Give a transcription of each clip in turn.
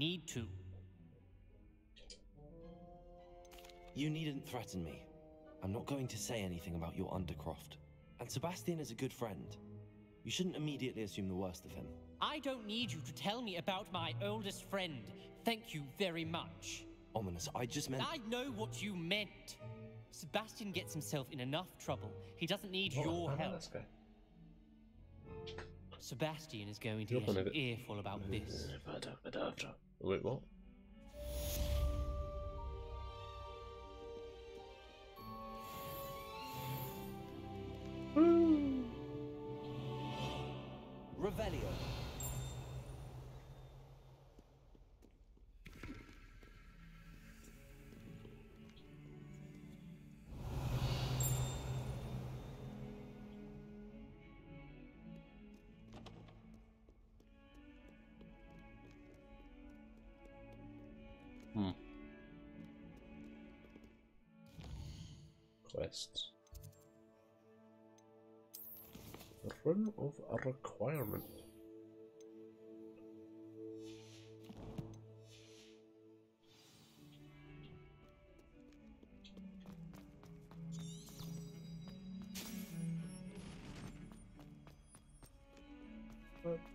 need to. You needn't threaten me. I'm not going to say anything about your Undercroft. And Sebastian is a good friend. You shouldn't immediately assume the worst of him. I don't need you to tell me about my oldest friend. Thank you very much. Ominous, I just meant... I know what you meant. Sebastian gets himself in enough trouble. He doesn't need your help. This guy. Sebastian is going to get an earful about this. Wait, what? Revelio. Quests. Run of a requirement.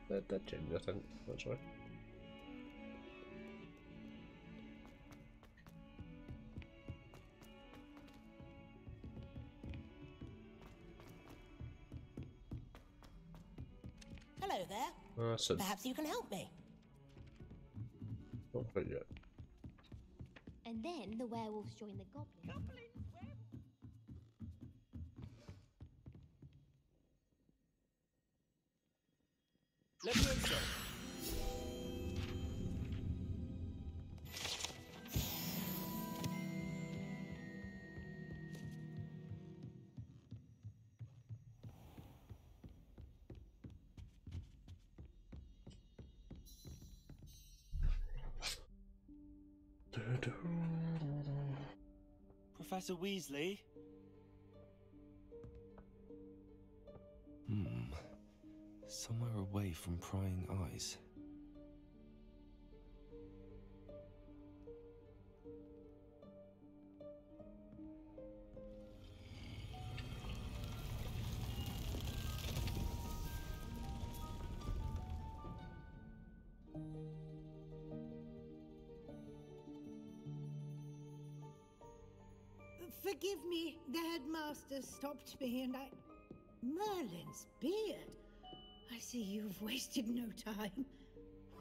That changed, I think. That's right. Hello there. Perhaps you can help me. Not quite yet. And then the werewolves join the goblins. Levioso. Professor Weasley? Somewhere away from prying eyes. Forgive me, the headmaster stopped me and I... Merlin's beard. I see you've wasted no time.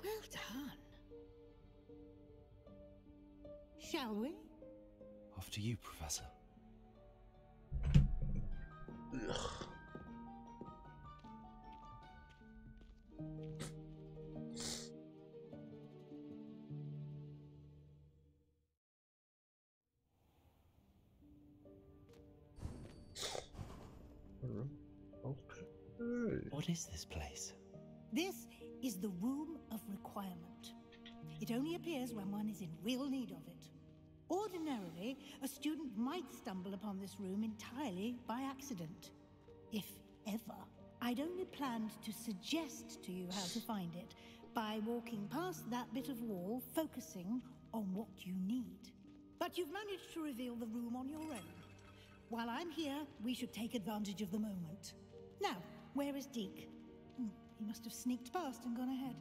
Well done. Shall we? After you, Professor. Ugh. What is this place? This is the Room of Requirement. It only appears when one is in real need of it. Ordinarily, a student might stumble upon this room entirely by accident. If ever. I'd only planned to suggest to you how to find it by walking past that bit of wall, focusing on what you need. But you've managed to reveal the room on your own. While I'm here, we should take advantage of the moment. Now, where is Deke? He must have sneaked past and gone ahead.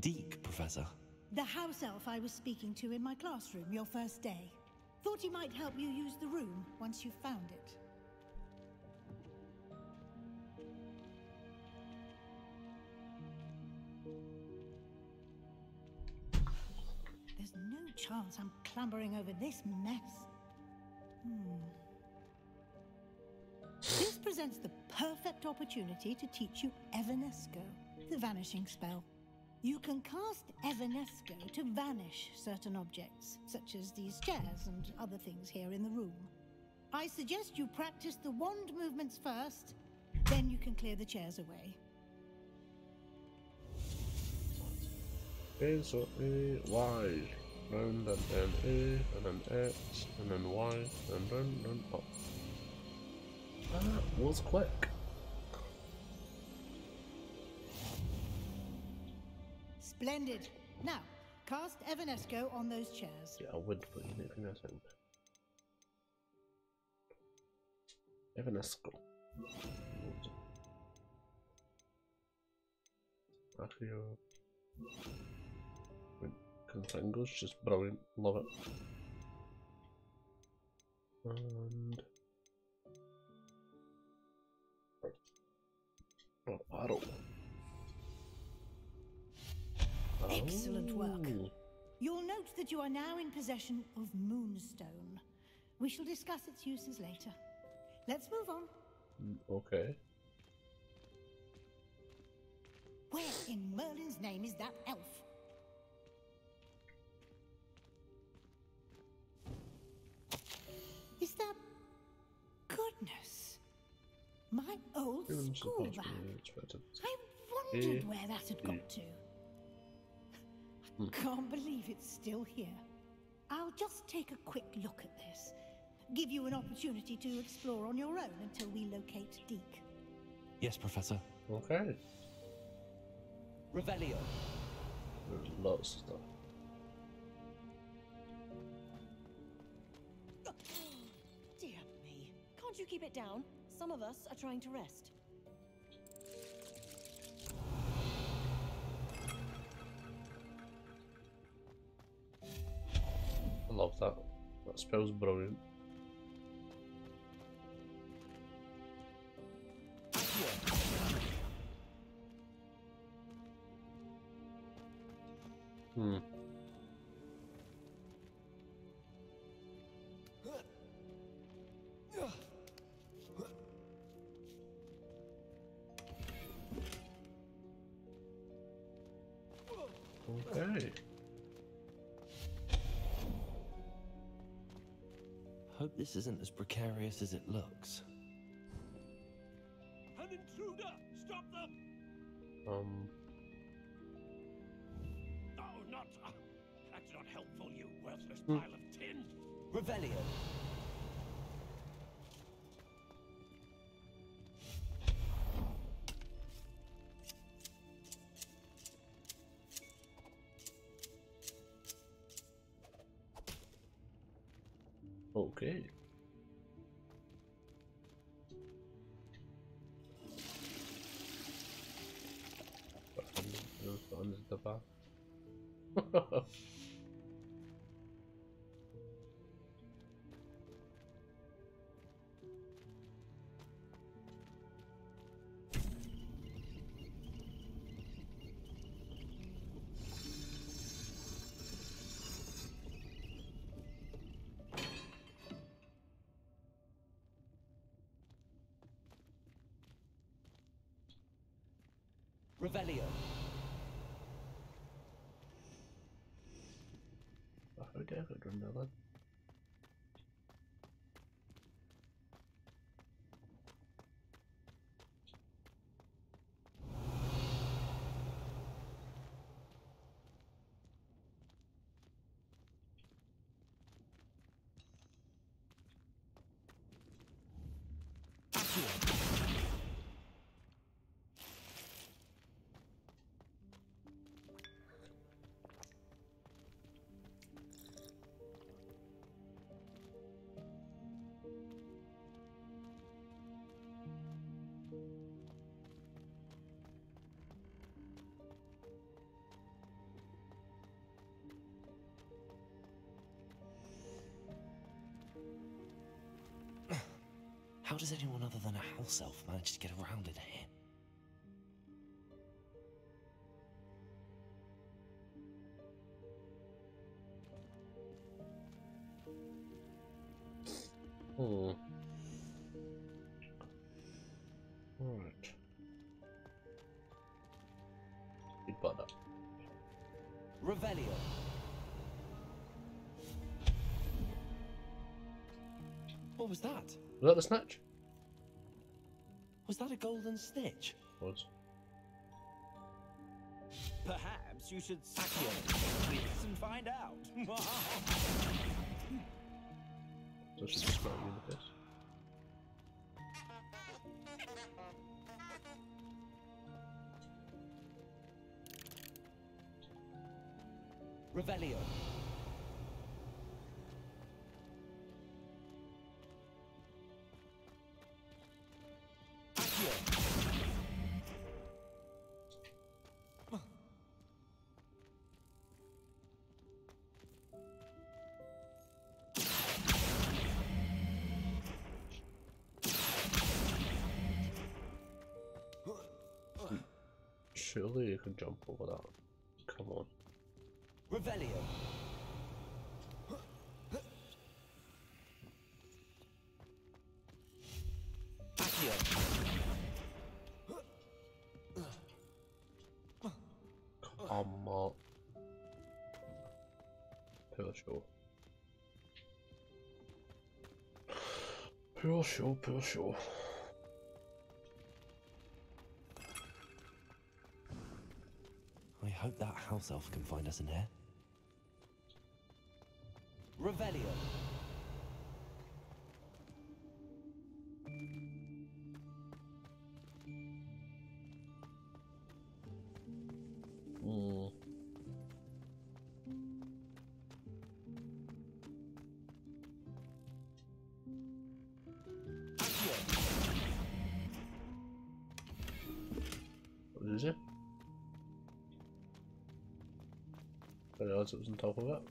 Deke, Professor? The house elf I was speaking to in my classroom your first day. Thought he might help you use the room once you found it. There's no chance I'm clambering over this mess. This presents the perfect opportunity to teach you Evanesco, the vanishing spell. You can cast Evanesco to vanish certain objects, such as these chairs and other things here in the room. I suggest you practice the wand movements first, then you can clear the chairs away. A, so A, Y, round and then A, and then X, and then Y, and then up. That was quick. Splendid. Now, Cast Evanesco on those chairs. Yeah, I would, but you didn't think that's it. Evanesco. Accio. Contango's just brilliant. Love it. And arrow. Excellent work. You'll note that you are now in possession of Moonstone. We shall discuss its uses later. Let's move on. Okay. Where in Merlin's name is that elf? Is that... Goodness. My old school bag. I wondered where that had got to. I can't believe it's still here. I'll just take a quick look at this. Give you an opportunity to explore on your own until we locate Deke. Yes, Professor. Okay. Revelio. There's lots of stuff. Dear me. Can't you keep it down? Some of us are trying to rest. I love that. That spell's brilliant. Okay. Hope this isn't as precarious as it looks. An intruder! Stop them! Oh, not... that's not helpful, you worthless pile of tin! Revelio. okay. Under the bath. Revelio. How dare I run that? How does anyone other than a house elf manage to get around in here? Alright. Keep that up. Revelio. What was that? Was that the snatch? Was that a golden snitch? Was. Perhaps you should sack your wits and find out. So I should just grab you with this. Revelio. Accio. Surely you can jump over that. Come on. Revelio. Accio. Come on. Pure show. Pure show, pure show. I hope that house elf can find us in here. Revelio. What is it? I realised it was on top of it.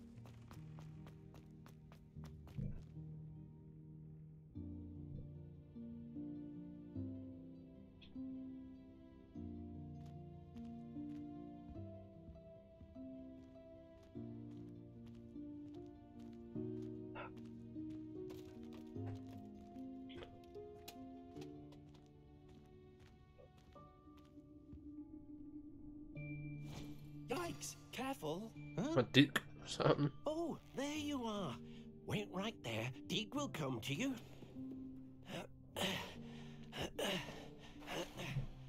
Yikes! Careful! My dick. Something. Oh, there you are. Wait right there. Deke will come to you.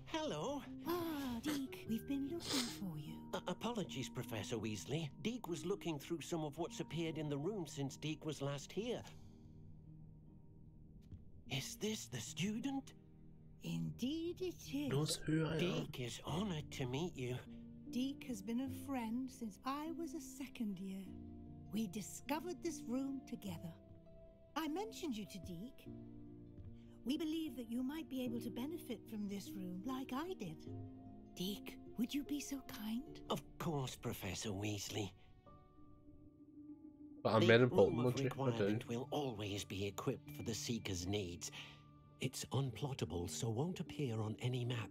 Hello. Ah, Deke, we've been looking for you. Apologies, Professor Weasley. Deke was looking through some of what's appeared in the room since Deke was last here. Is this the student? Indeed it is. Knows who I am. Deke is honored to meet you. Deke has been a friend since I was a second year. We discovered this room together. I mentioned you to Deke. We believe that you might be able to benefit from this room like I did. Deke, would you be so kind? Of course, Professor Weasley. But I'm The very important, room of don't you? I do. requirement will always be equipped for the Seeker's needs. It's unplottable, so won't appear on any map.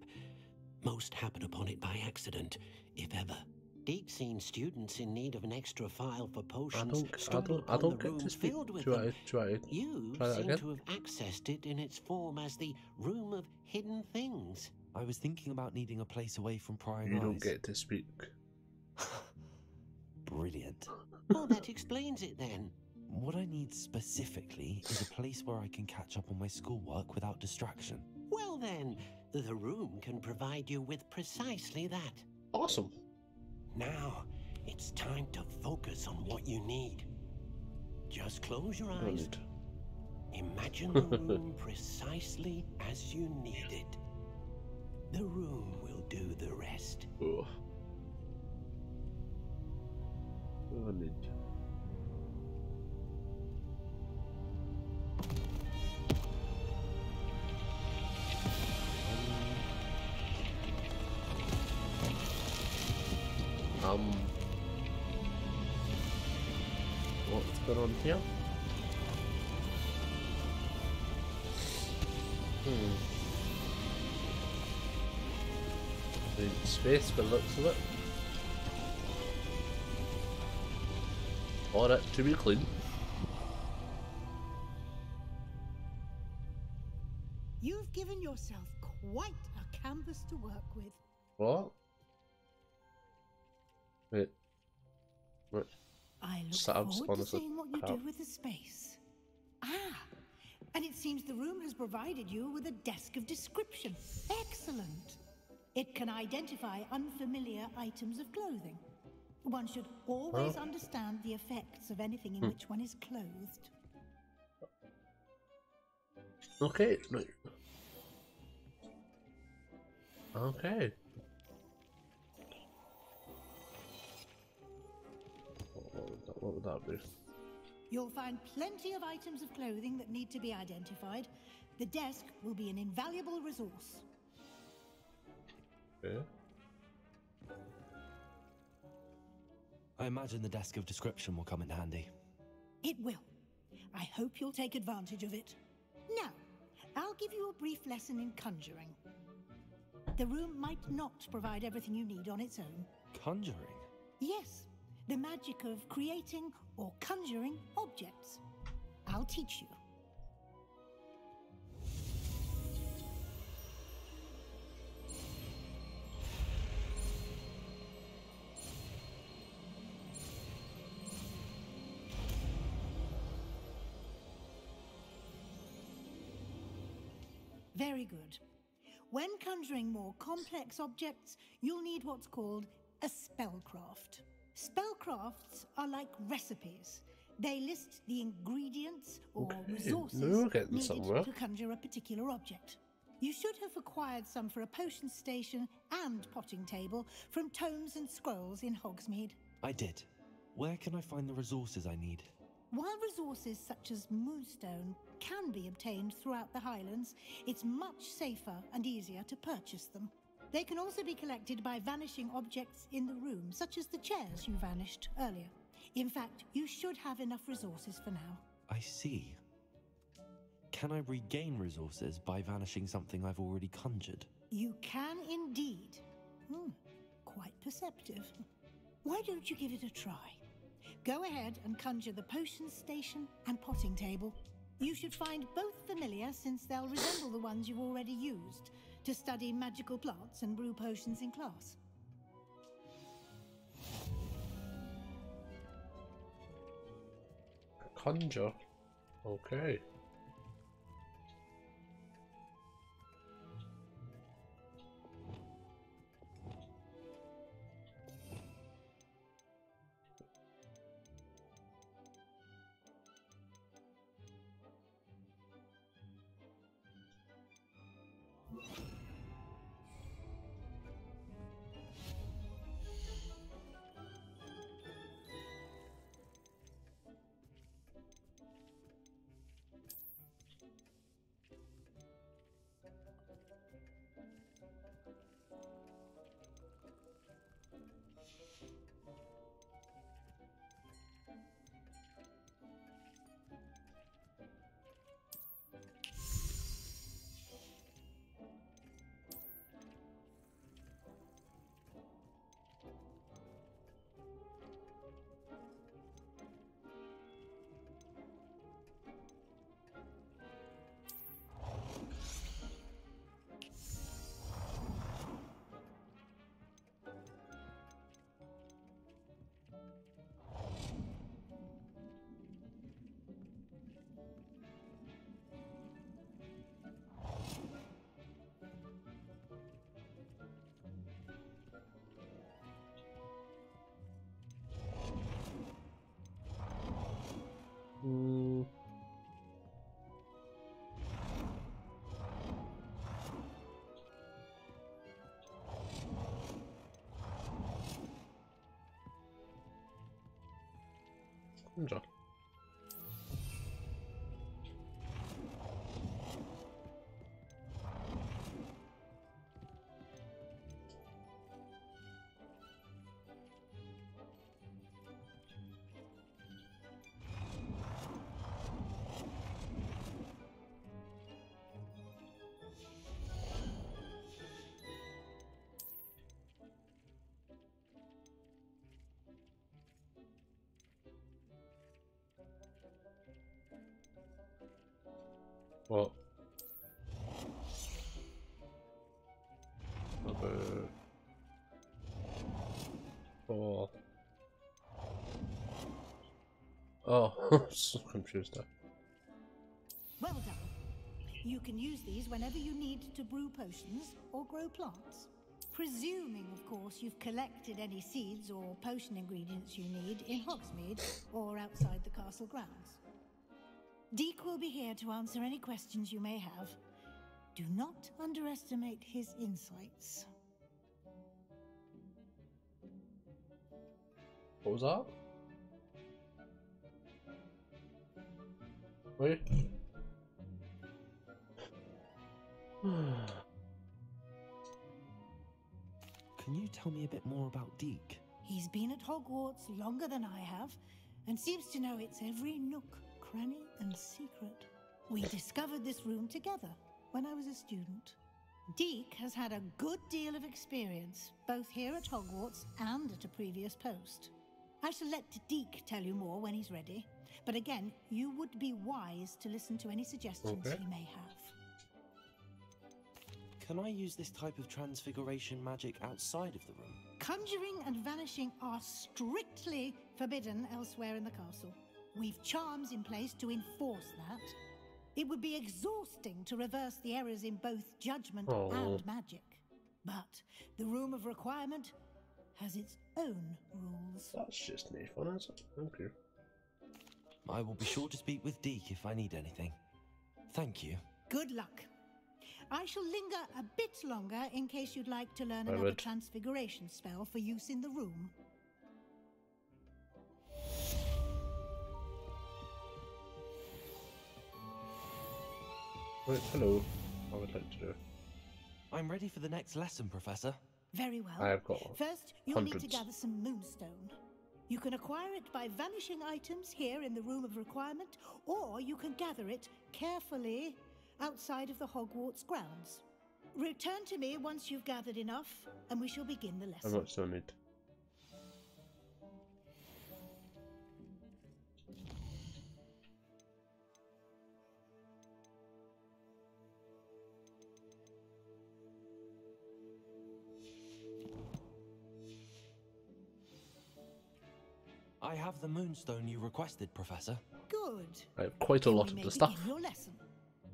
Most happen upon it by accident, if ever. Deke's seen students in need of an extra file for potions stumble I upon don't the get room to speak. filled with Try them. that You again. seem to have accessed it in its form as the Room of Hidden Things. I was thinking about needing a place away from prying You eyes. don't get to speak. Brilliant. Oh, that explains it then. What I need specifically is a place where I can catch up on my schoolwork without distraction. Well then, the room can provide you with precisely that. Awesome. Now, it's time to focus on what you need. Just close your eyes. Brilliant. Imagine the room precisely as you need it. The room will do the rest. Oh. Brilliant. What's going on here? In space by the looks of it. Or it to be clean. You've given yourself quite a canvas to work with. What? Wait. What? I look Sounds forward to honestly seeing what you crap. do with the space. Ah, and it seems the room has provided you with a desk of description. Excellent. It can identify unfamiliar items of clothing. One should always understand the effects of anything in which one is clothed. Okay, right. Okay. would that be? You'll find plenty of items of clothing that need to be identified. The desk will be an invaluable resource. Okay. I imagine the desk of description will come in handy. It will. I hope you'll take advantage of it. Now, I'll give you a brief lesson in conjuring. The room might not provide everything you need on its own. Conjuring? Yes, the magic of creating or conjuring objects. I'll teach you. Very good. When conjuring more complex objects, you'll need what's called a spellcraft. Spellcrafts are like recipes. They list the ingredients or resources needed to conjure a particular object. You should have acquired some for a potion station and potting table from tomes and scrolls in Hogsmeade. I did. Where can I find the resources I need? While resources such as moonstone can be obtained throughout the Highlands, it's much safer and easier to purchase them. They can also be collected by vanishing objects in the room, such as the chairs you vanished earlier. In fact, you should have enough resources for now. I see. Can I regain resources by vanishing something I've already conjured? You can indeed. Quite perceptive. Why don't you give it a try? Go ahead and conjure the potion station and potting table. You should find both familiar, since they'll resemble the ones you've already used to study magical plants and brew potions in class. Conjure. Okay. Conjure. What? Oh. Oh, I'm so confused there. Well done. You can use these whenever you need to brew potions or grow plants. Presuming, of course, you've collected any seeds or potion ingredients you need in Hogsmeade or outside the castle grounds. Deke will be here to answer any questions you may have. Do not underestimate his insights. What was that? Wait. Can you tell me a bit more about Deke? He's been at Hogwarts longer than I have, and seems to know its every nook, cranny, and secret. We discovered this room together when I was a student. Deke has had a good deal of experience, both here at Hogwarts and at a previous post. I shall let Deke tell you more when he's ready, but again, you would be wise to listen to any suggestions he may have. Can I use this type of transfiguration magic outside of the room? Conjuring and vanishing are strictly forbidden elsewhere in the castle. We've charms in place to enforce that. It would be exhausting to reverse the errors in both judgment and magic. But the Room of Requirement has its own rules. That's just no fun, is it? Thank you. I will be sure to speak with Deke if I need anything. Thank you. Good luck. I shall linger a bit longer in case you'd like to learn another transfiguration spell for use in the room. Right, hello. I would like to do. I'm ready for the next lesson, Professor. Very well. I have got First, you'll need to hundreds. gather some moonstone. You can acquire it by vanishing items here in the Room of Requirement, or you can gather it carefully outside of the Hogwarts grounds. Return to me once you've gathered enough, and we shall begin the lesson. How much do I need? I have the moonstone you requested, Professor. Good. I have quite a lot You of may the stuff. begin your lesson.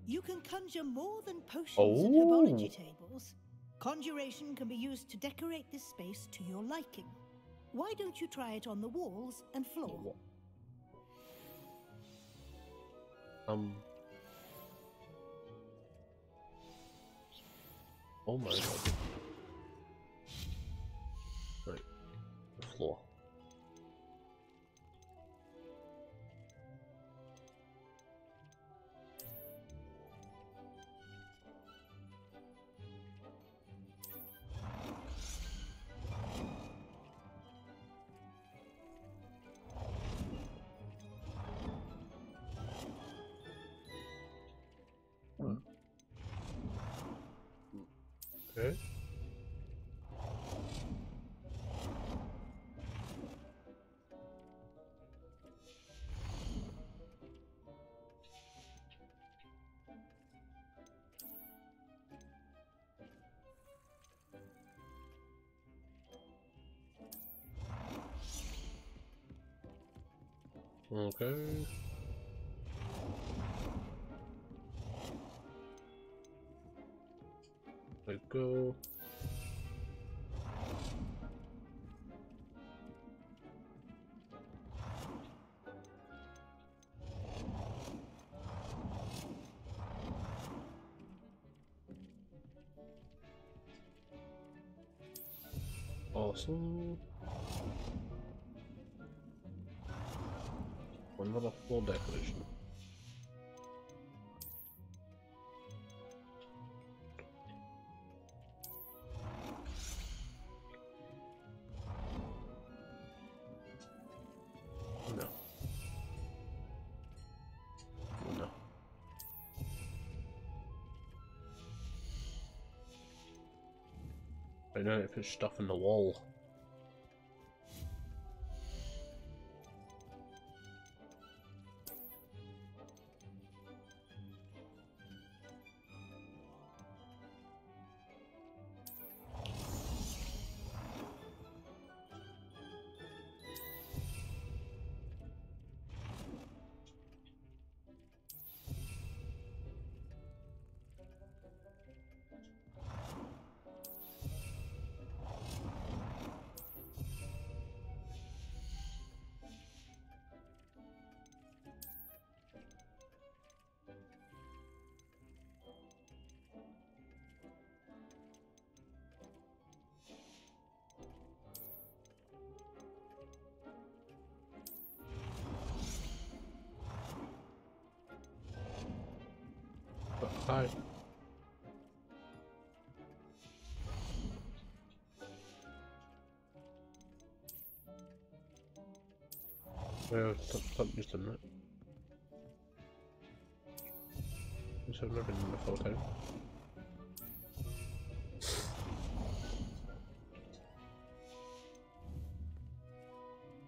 You can conjure more than potions Oh. and herbology tables. Conjuration can be used to decorate this space to your liking. Why don't you try it on the walls and floor? What? Oh my god. Right. The floor. Okay. Okay. There we go. Awesome. Another floor decoration. No. No. I know if it's stuff in the wall. Hi. Well, stop using that. Which I've never been the full time.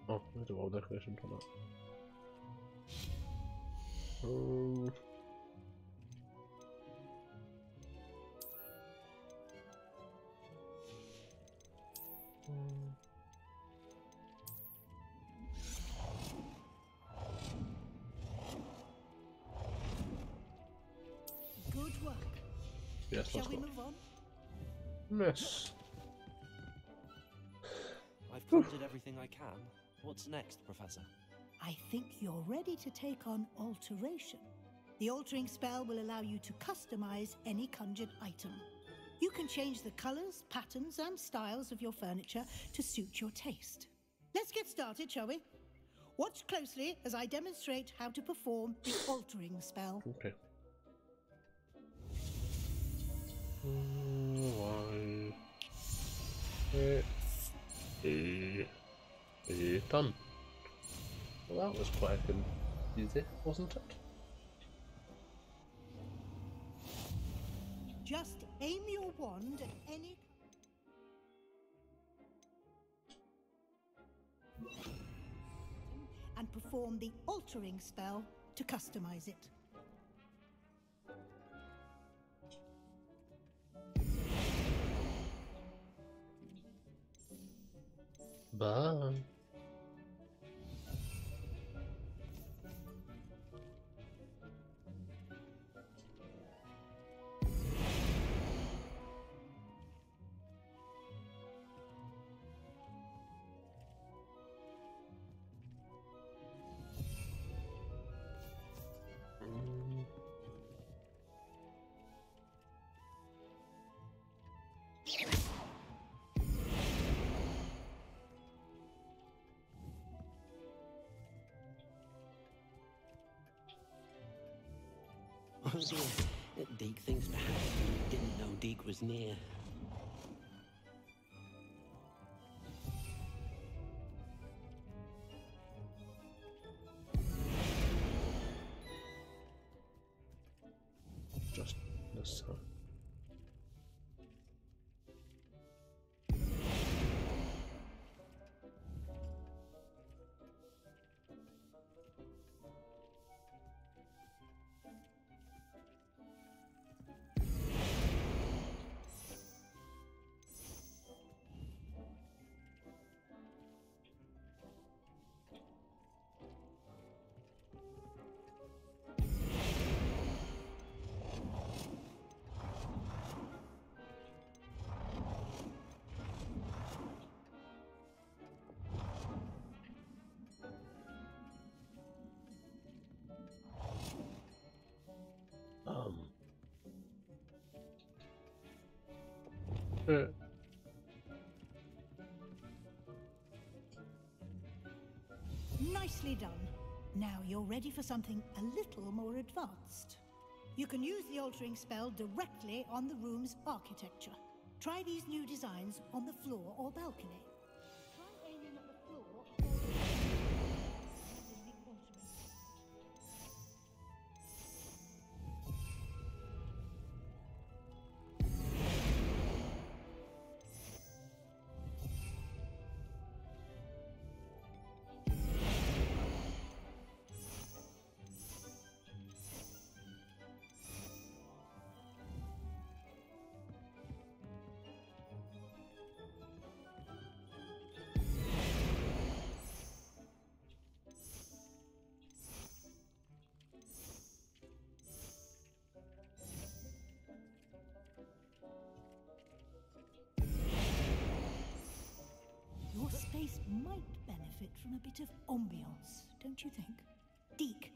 Oh, there's a wall decoration for that. Good work. Yes, Shall let's we go. move on? Yes. I've conjured everything I can. What's next, Professor? I think you're ready to take on alteration. The altering spell will allow you to customize any conjured item. You can change the colors, patterns, and styles of your furniture to suit your taste. Let's get started, shall we? Watch closely as I demonstrate how to perform the altering spell. Okay. One. Done. Well, that was quite easy, wasn't it? Just aim your wand at any... and perform the altering spell to customize it. Bye. Oh dear, Deke thinks perhaps he didn't know Deke was near. Just this time. Nicely done. Now you're ready for something a little more advanced. You can use the altering spell directly on the room's architecture. Try these new designs on the floor or balcony. Try aiming at the floor or using the altering spell. Your space might benefit from a bit of ambiance, don't you think? Deke,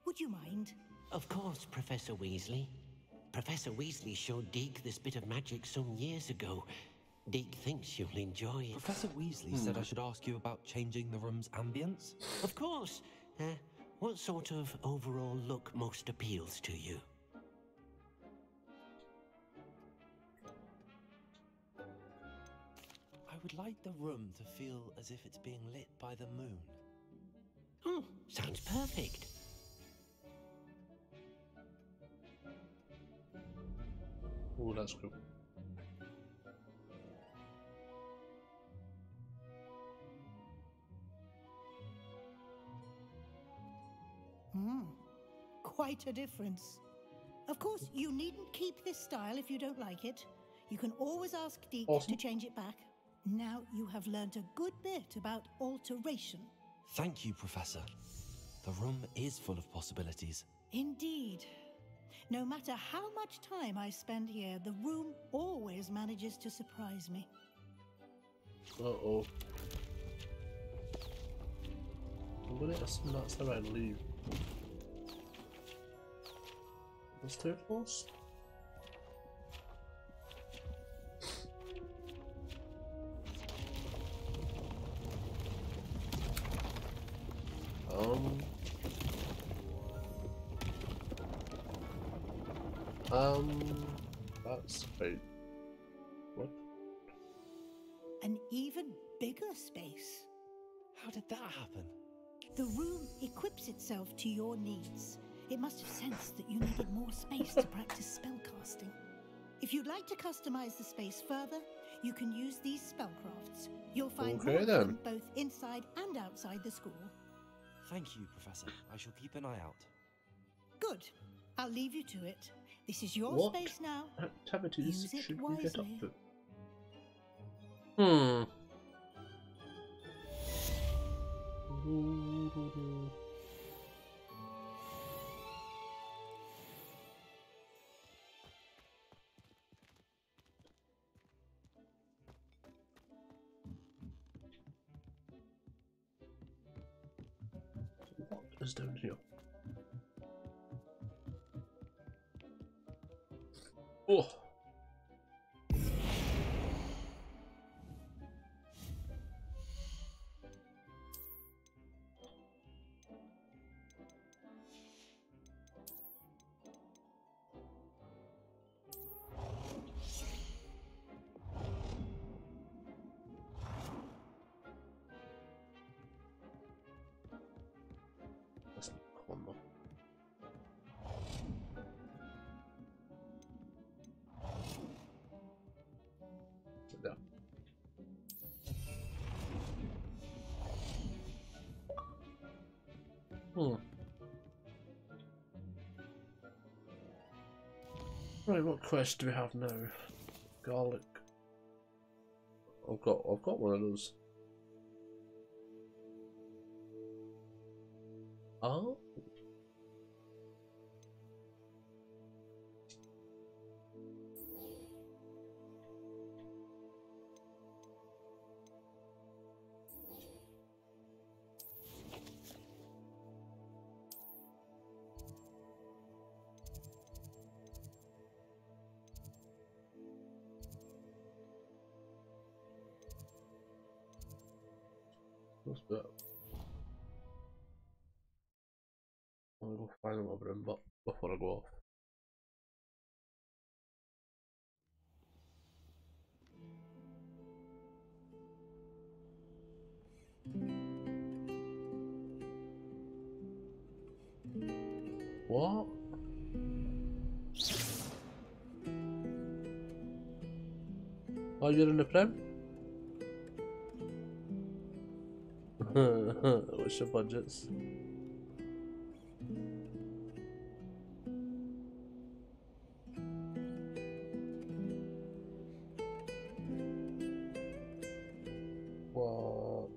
would you mind? Of course, Professor Weasley. Professor Weasley showed Deke this bit of magic some years ago. Deke thinks you'll enjoy it. Professor Weasley said I should ask you about changing the room's ambience. Of course. What sort of overall look most appeals to you? would like the room to feel as if it's being lit by the moon. Oh, sounds perfect. Oh, that's cool. Quite a difference. Of course, you needn't keep this style if you don't like it. You can always ask Deke Awesome. to change it back. Now you have learnt a good bit about alteration. Thank you, Professor. The room is full of possibilities. Indeed. No matter how much time I spend here, the room always manages to surprise me. Uh-oh. I'm gonna not say I leave. Let's do it first. That's fate. What? An even bigger space. How did that happen? The room equips itself to your needs. It must have sensed that you needed more space to practice spellcasting. If you'd like to customize the space further, you can use these spellcrafts. You'll find Okay, more of then. them both inside and outside the school. Thank you, Professor. I shall keep an eye out. Good. I'll leave you to it. This is your What space now. activities Use it should we get up wisely. to? What is down here? Oh! That's not one more. There. Right, what quest do we have now? Garlic. I've got one of those. Oh. What's that? I'll go find them over him, but before I go off. What? Oh, you're in the prem? What's your budgets? What?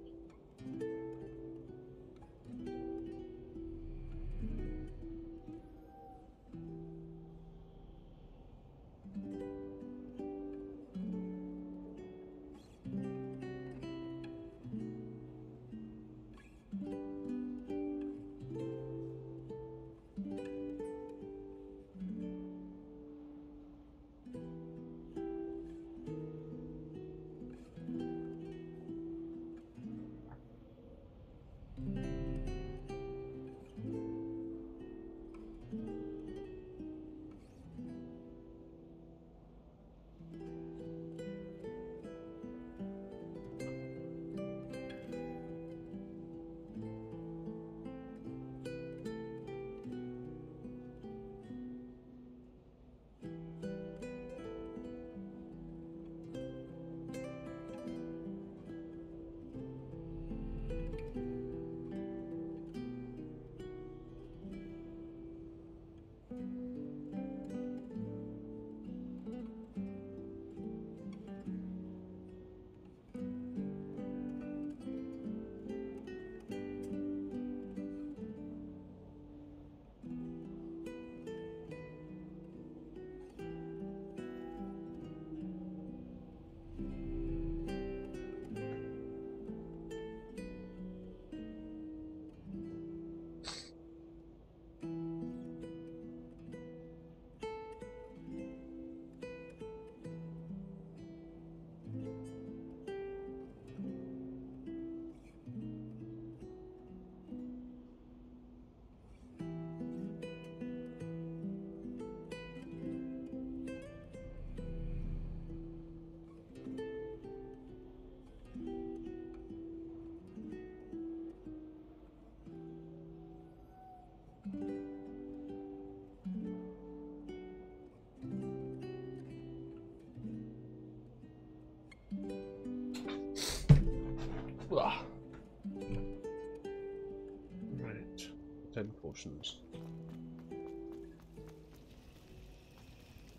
10 potions.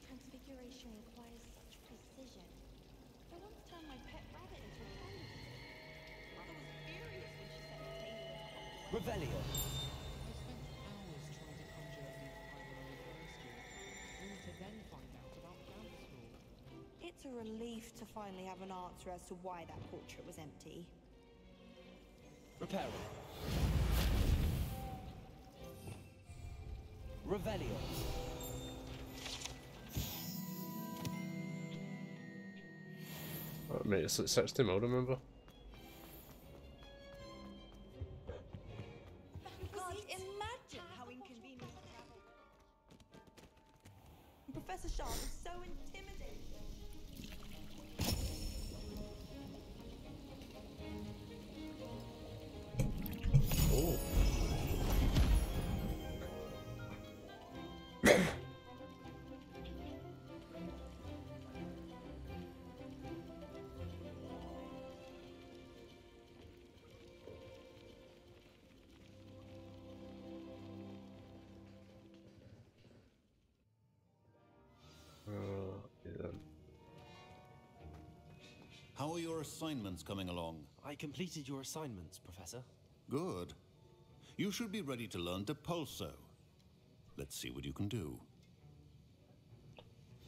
Transfiguration requires such precision. I once turned my pet rabbit into a candy stick. Mother was furious when she set the table and popped away. Revelio. I spent hours trying to conjure a leaf fiber on the first year, only to then find out about Gant's law. It's a relief to finally have an answer as to why that portrait was empty. Reparo. Revelio. Right, mate, it's like 60 mil, remember? You can't imagine how inconvenient travel. Professor Sharp is so intimidating. Oh. Yeah, then. How are your assignments coming along? I completed your assignments, Professor. Good. You should be ready to learn Depulso. Let's see what you can do.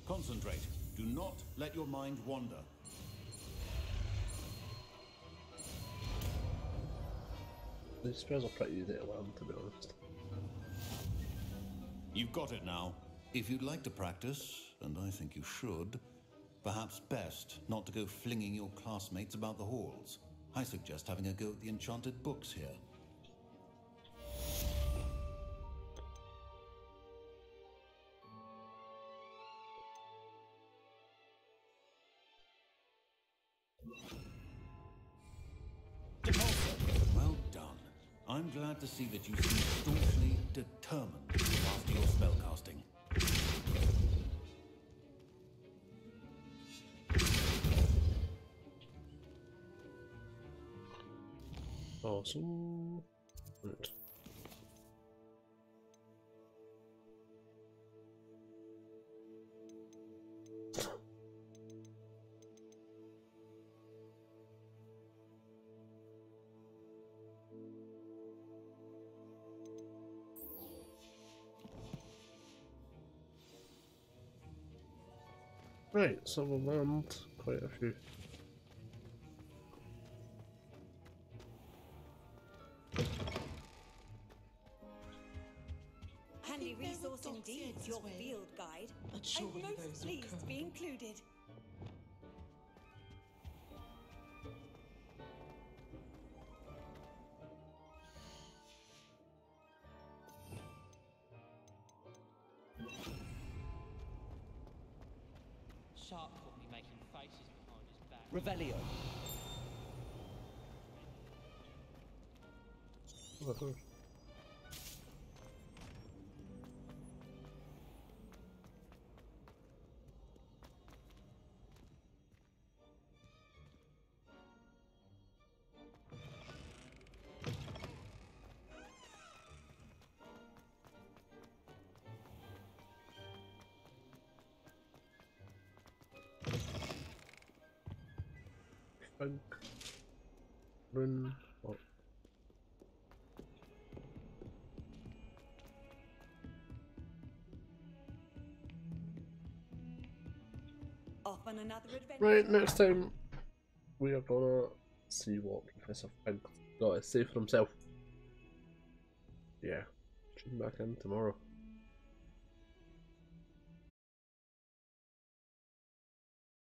Concentrate. Do not let your mind wander. These spells are pretty easy to learn, to be honest. You've got it now. If you'd like to practice, and I think you should, perhaps best not to go flinging your classmates about the halls. I suggest having a go at the enchanted books here. Well done. I'm glad to see that you seem staunchly determined to master your spellcasting. Awesome. Right. Right, so we've learned quite a few. Handy resource indeed, your field guide. I'm most pleased to be included. Sharp caught me making faces behind his back. Revelio. Funk. Run. Oh. Off on another adventure. Right, next time we are gonna see what Professor Fink's got to say for himself. Yeah, tune back in tomorrow.